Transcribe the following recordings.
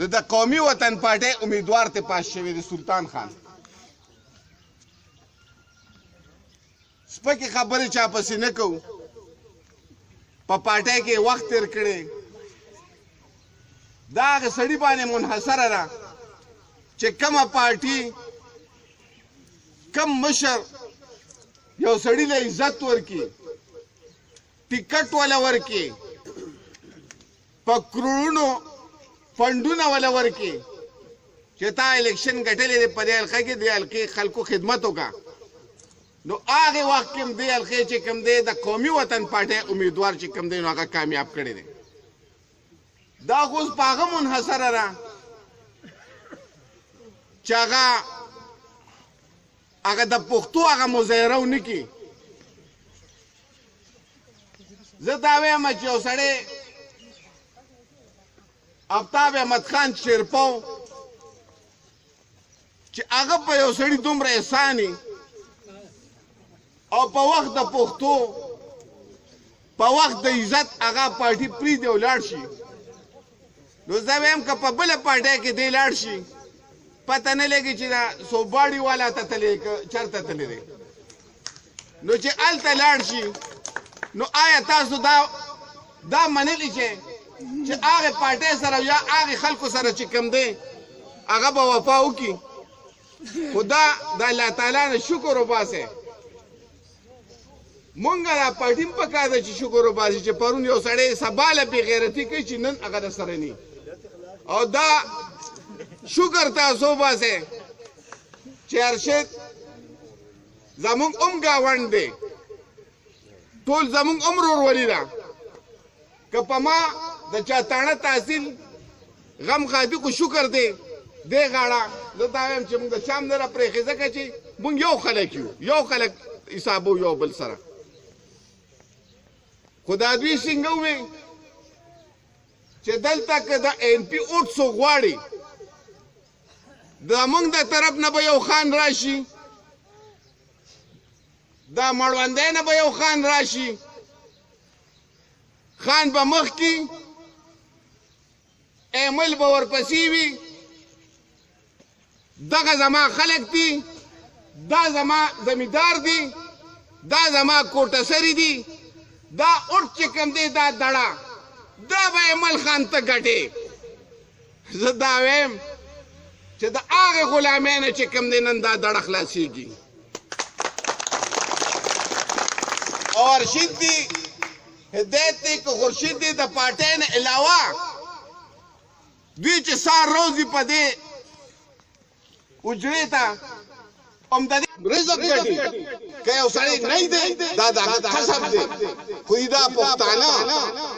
د قومي وطن پارټۍ امیدوار ته پاس شوی دی سلطان خان سپکې خبرې چا پسې نه کوو په پارټۍ کې وخت تېر کړی دا هغه سړي باندې منحصره ده چې کومه پارټي کم مشر یو سړي له عزت ورکړي ټکټ ولا ورکړي په کروڑونو فنډونه ولا ورکړي چې تا الیکشن ګټلې دی په دې حلقه کې دې حلقې خلکو خدمت وکړه نو هغه وخت کې دې حلقې چې کوم دی د قومي وطن پارټۍ امیدوار چې کوم دی نو هغه کامیاب کړی دی دا خو اوس په هغه منحصره ده چې هغه د پښتو هغه مظاهره ونه کړي زه دا وایم چې یو سړی آفتاب احمد خان شیرپو چې هغه په یو سړي دومره احساني او په وخت د پښتو په وخت د عزت هغه پارټي پرېږدي او لاړ شي نو زه وایم که په بله پارټۍ کې دی لاړ شي پته نه لګي چې دا صوباړي والا ته تللی که چېرته تللی دی نو چې هلته لاړ شي نو آیا تاسو دا منلی چې هغې پارټۍ سره یا هغې خلکو سره چې کوم دی هغه به وفا وکړي خو دا د الله تعالی نه شکر وباسئ مونږ دا پارټي هم پکار ده چې شکر وباسي چې پرون یو سړی سبا له بېغیرتي کوي چې نن هغه د سره ني او دا شکر تاسو وباسئ چې ارشد زمونږ هم ګاونډ دی ټول زمونږ هم ورورولي ده که په ما د چا تاڼه تحصیل غم خادي خو شکر دی دې غاړه زه دا وایم چې مونږ د شام نه راپرېښې ځکه چې مونږ یو خلک یو یو خلک حسابو یو بل سره خو دا دوی څنګه ووې چې دلته که د ایم پي اوټ څوک غواړي زمونږ د طرف نه به یو خان راشي د مړوندی نه به یو خان راشي خان به مخکې ایمل به ورپسې وي دغه زما خلک دي دا زما زمیندار دي دا زما کوټه سري دي دا اوټ چې کوم دی دا دړه دا به ایمل خان ته ګټې زه دا وایم چې د هغې غلامۍ نه چې کوم دی نن دا دړه خلاصېږي او ارشد دی هدایت دی که خورشید دی د پارټۍ نه علاوه دوی چې سار روزي په دې اجړې ته هم د رزق ګټي که یو سړی نه دی دا د هغه کسب دی خو دا پښتانه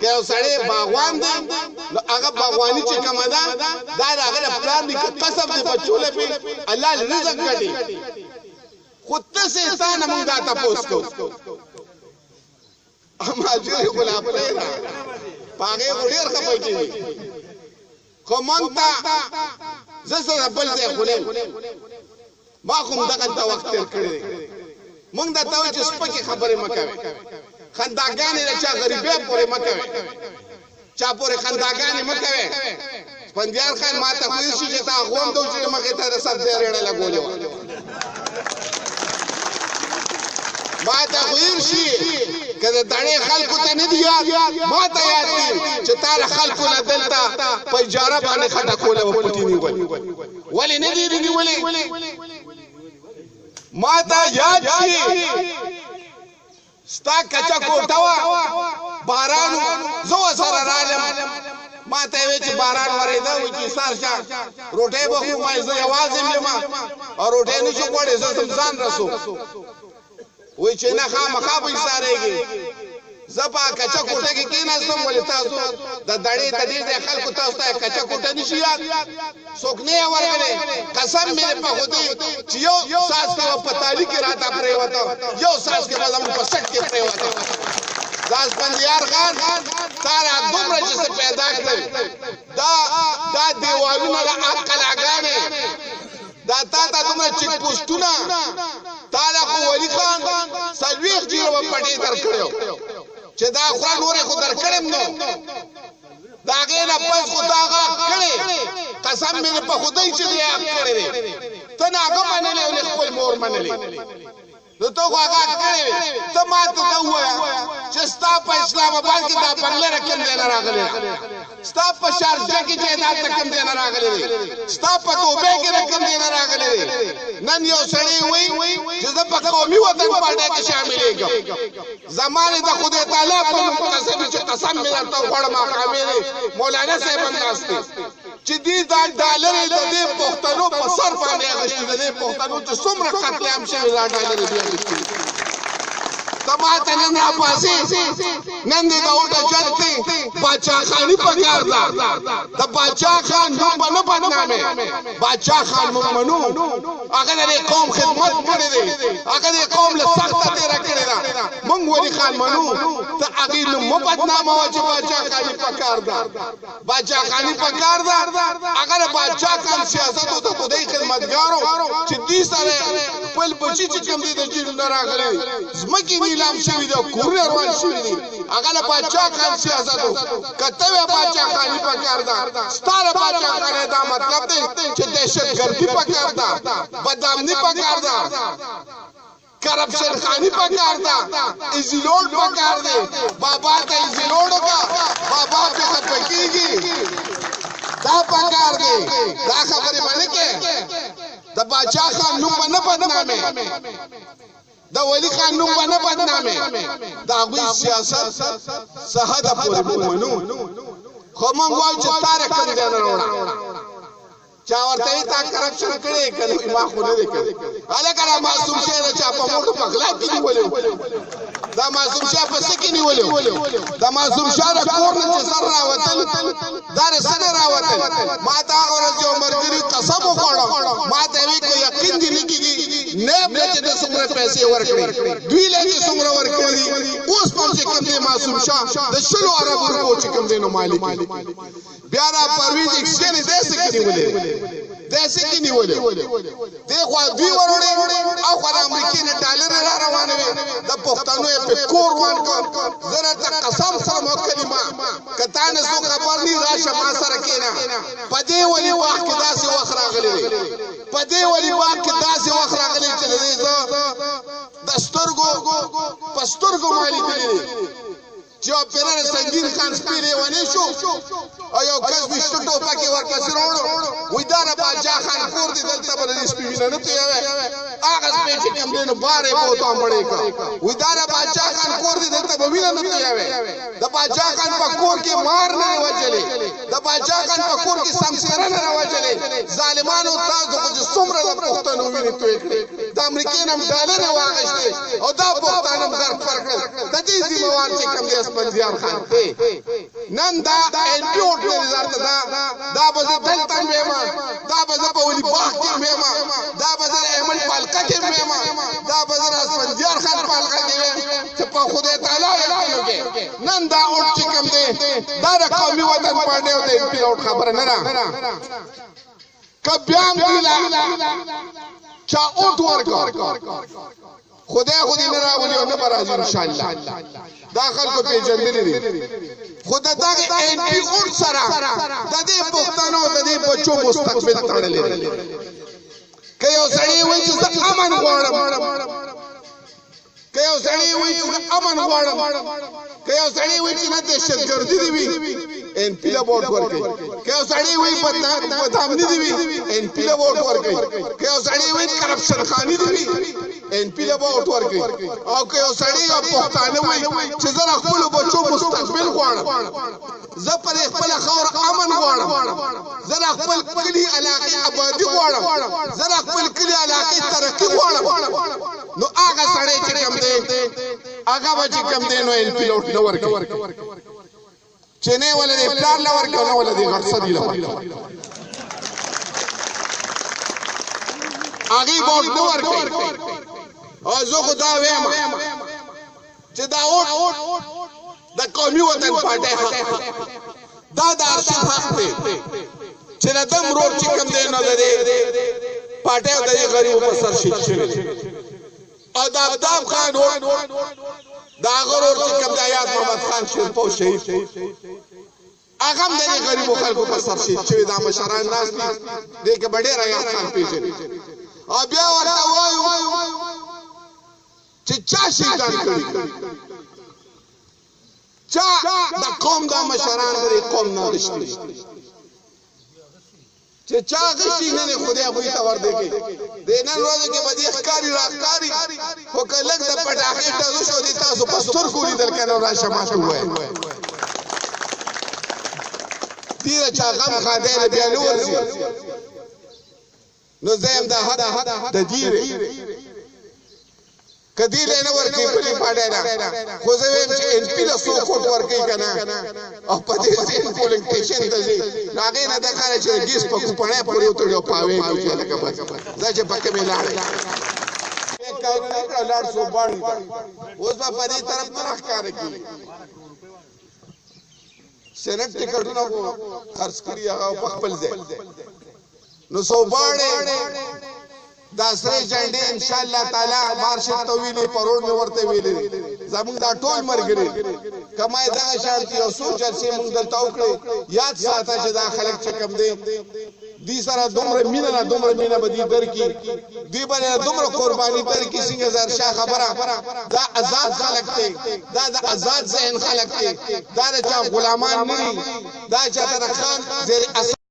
که یو سړی باغوان دی نو هغه باغواني چې کومه ده دا د هغه د پلار نیکه کسب دی بچو له پې الله رزق ګټي خو تاسې انسان موږ دا تپوس کوو مهاجر غلام پیدا پاغه ډېر خبرې کوي خو مونږ ته زه سره بل ځای خولم ما کوم دغه وخت تیر کړی مونږ دا ته چې سپکې خبرې مه کوئ خنداګانې د چا غریبۍ پورې مه کوئ چا پورې خنداګانې مه کوئ سپندیار خان ما ته خوښ شي چې تا غوم دو چې مخې ته د سبزۍ ریړه لګولې وه ما ته خوښ شي که د دړې خلکو ته نه دي یاد ما ته یاد دي چې تا له خلکو نه دلته په اجاره باندې خټه کوله وه پټي نیولې ولې نه دي نیولې ما ته یاد شي ستا کچه کوټه وه باران زه ورسره رالم ما ته وی چې باران ورېده وایي چې سار شه روټۍ به خو ما زه یوازې یم او روټۍ نه شو غوړې زه ځان رسو وی چې نه خامخا به ایسارېږي زه په کچه کوټه کې کېناستم ولې تاسو د دړې د دې ځای خلکو تاسو ته کچه کوټه نشي یاد څوک نه یې ورغلی قسم مې په خدای چې یو ساس کې به په تالي کې راته پرېوته یو ساس کې به زموږ په سټ کې پرېوته دا سپندیار خان تا را دومره چې څه پیدا کړل دا دیوالونه د عقلاګانې دا تا ته دومره چیک پوسټونه تا له خو ولي خان څلوېښت جیره به پټې درکړی چې دا خوا نورې خو درکړم نو د هغې نه پس خو تا هغه کړې قسم مې په خدای چې دی حق کړی دی ته نه هغه منلې او نه خپل مور منلې نو ته خو هغه کړی ته ما ته دا ووایه چې ستا په اسلام آباد کې دا بنګله رقم دی نه راغلی ستا په شارجه کې جایداد رقم دی نه راغلی ستا په دوبۍ کې رقم دی نه راغلی نن یو سړی وایي چې زه په قومي وطن پارټۍ کې شاملېږم زمانې د خدای تعالی په نوم قسم چې قسم مې درته وخوړم ماښامې دی مولانا صاحب هم ناست دی چې دې دا ډالرې د دې پښتنو په سر باندې اخیستي د دې پښتنو چې څومره قتل عام شوي دا ډالرې دې اخیستي ته ما ته نن راپاسې نن دې دا وټه جنتې باچا خاني پکار ده د باچا خان نوم به نه بدنامې باچا خان موږ منو هغه د دې قوم خدمت کړی دی هغه د قوم له سخته تېره کړې ده موږ ولي خان منو ته هغې نوم مه بدناموه چې باچا خاني پکار ده باچا خاني پکار ده هغه د باچا خان سیاست او د خدای خدمتګارو چې دې سره خپل بچي چې کوم دی د جیل نه راغلی ځمکې نیلام شوي دي او کورونه روان شوي دي هغه د باچا خان سیاست و که ته وې باچا خاني پکار ده ستا د باچا خانۍ دا مطلب دی چې دهشتګردي پکار ده بدامني پکار ده کرپشن خانی پکار ده ایزیلوډ پکار ده بابا ته ایزیلوډ وکړه بابا پې خفه کېږي دا پکار ده دا خبرې به نه کې د باچا خان نوم به نه بدنامې د ولی خان نوم به نه بدنامې د هغوی سیاست څه حده پورې موږ منو خو موږ وایو چې تا رقم دی نه راوړه چا ورته وایي تا کرپشن کړی که ما خو نه دی کړی هلکه دا معصوم شی ده چا په موټو په غلا کې نیولی دا معصوم شاه په څه کې نیولی دا معصوم شاه د کور نه چې سر راوتل دا د څه نه راوتل ما ته هغه ورځ یو ملګري قسم وخوړم ما ته یې وایي که یقین دې نه کېږي نیب له چې د څومره پیسې ورکړې دوی له چې څومره ورکړي اوس هم چې کوم دی معصوم شاه د 10 اربو روپو چې کوم دی نو مالک بیا دا پرویز ایکسچینج داسې کې نیولې داسې کې نیولې دې خوا دوی وروړې او خوا د امریکې نه ډالر را روانې وې د پښتنو یې په کور وان کړ زه راته قسم خورم او کلمه که تا نه څوک خبر نه راشه ما سره کښېنه په دې ولي وخت کې داسې وخت راغلی دی په دې ولي وخت کې داسې وخت راغلی چې د دې زه د سترګو په سترګو ما لیدلی دی چې اپرر سنگین خان سپی لیونی شو او یو کس ویشته ټوپکې ورپسې راوړو وایي دا د باچا خان کور دی دلته به د دې سپي وینه نه تویوی هغه سپی چې کوم دی نو بار یې په وتو مړی کړ وایي دا د باچا خان کور دی دلته به وینه نه تویوی د باچا خان په کور کې مار نه وچلې د باچا خان په کور کې سمسیره نه راوچلې ظالمانو تاسو خو چې څومره د پښتنو وینې توی کړې د امریکې نه هم ډالر یې واخیستې او دا پښتانه هم درد پر کړل د دې ذمهوار چې کوم دی اسفندیار خان نن دا ایلپي وټ وزارت دا به زه دلته ویم دا به زه په ولي باغ کې ویم دا به زه احمد پالکه کې ویم دا به زه اسفندیار خان پالکه کې ویم چې په خدای تعالی یقین وکړي نن دا وټ چې کوم دی دا د قومي وطن پارټۍ او د ایلپي وټ خبره نه ده که بیا هم دوی چا وټ ورکړ خدای خو دې نه راولي او نه به راځي انشاءالله دا خلکو پېژندلي دي خو د دغه ایلپي وټ سره د دې پښتنو د دې بچو مستقبل تړلی دی که یو سړی وایي چې زه امن غواړم که یو سړی وایي چې زه امن غواړم که یو سړی وایي چې نه دهشتګردي دې وي ایلپي له ووټ ورکوي که یو سړی وایي بدامني دې وي ایلپي له ووټ ورکوي که یو سړی وایي کرپشن خاني دې وي ایلپي له ووټ ورکوي او که یو سړی یا پښتانه وایي چې زه د خپلو بچو مستقبل غواړم زه پر خپله خاوره امن غواړم زه د خپل کلي علاقې ابادي غواړم زه د خپل کلي علاقې ترقي غواړم نو هغه سړی چې کوم دی هغه به چې کوم دی نو ایلپي له ووټ نه ورکوي چې نه ولې د پلار له ورکوي نه ولې د غټسدي له ورکوي هغې به ووټ نه ورکوي او زه خو دا ویم چې دا ووټ د قومي وطن پارټۍ حق دا د ارشد حق دی چې د ده مرور چې کوم دی نو د دې پارټۍ او د دې غریبو په سر شهید شوی دی او د آفتاب خان ووټ د هغه ورور چې کوم دی آیات محمد خان شیرپو شهید هغه هم د غریبو خلکو په سر شي چې دا مشران ناس دي دې کې ډېر یا خان پیژني او بیا ورته وایو چې چا شیطان کړی چا د قوم د مشران د قوم نه غشتي چې چا غشي نه خدای هغه ته ور دیږي د نن ورځ کې بدی ښکاری راښکاری خو کله د پټاخې ته شو دي تاسو پستر کولی دل کنه راشه ماته وای دیره چا غم خاده بیا لورځي نو زم د حد د دیره کدی له نه ورکی په پاډه نه خو زه ویم چې ان پی له سو کوټ ورکی کنه او په دې سین پولینګ سټیشن ته ځي هغه نه د کار چې ګیس په کوپړې پورې وتړو پاوې نو چې لکه بس دا چې پکې مې لاړ کار لاړ سو باندې اوس په دې طرف نه راخاره کی سینټ ټیکټونه خرڅ کړی هغه په خپل ځای نو سو باندې دا سره جنډې ان شاء الله تعالی مارش طویلې پروړ مې ورته ویلې زموږ دا ټول مرګري کمای دا شانتي او سوچ چې موږ دلته وکړو یاد ساته چې دا خلک چې کم دي دي سره دومره مینه بدی در کی دی باندې دومره قرباني در کی څنګه زر شاه خبره دا آزاد خلک دي دا د آزاد ذهن خلک دي دا چې غلامان نه دي دا چې تر خان زیر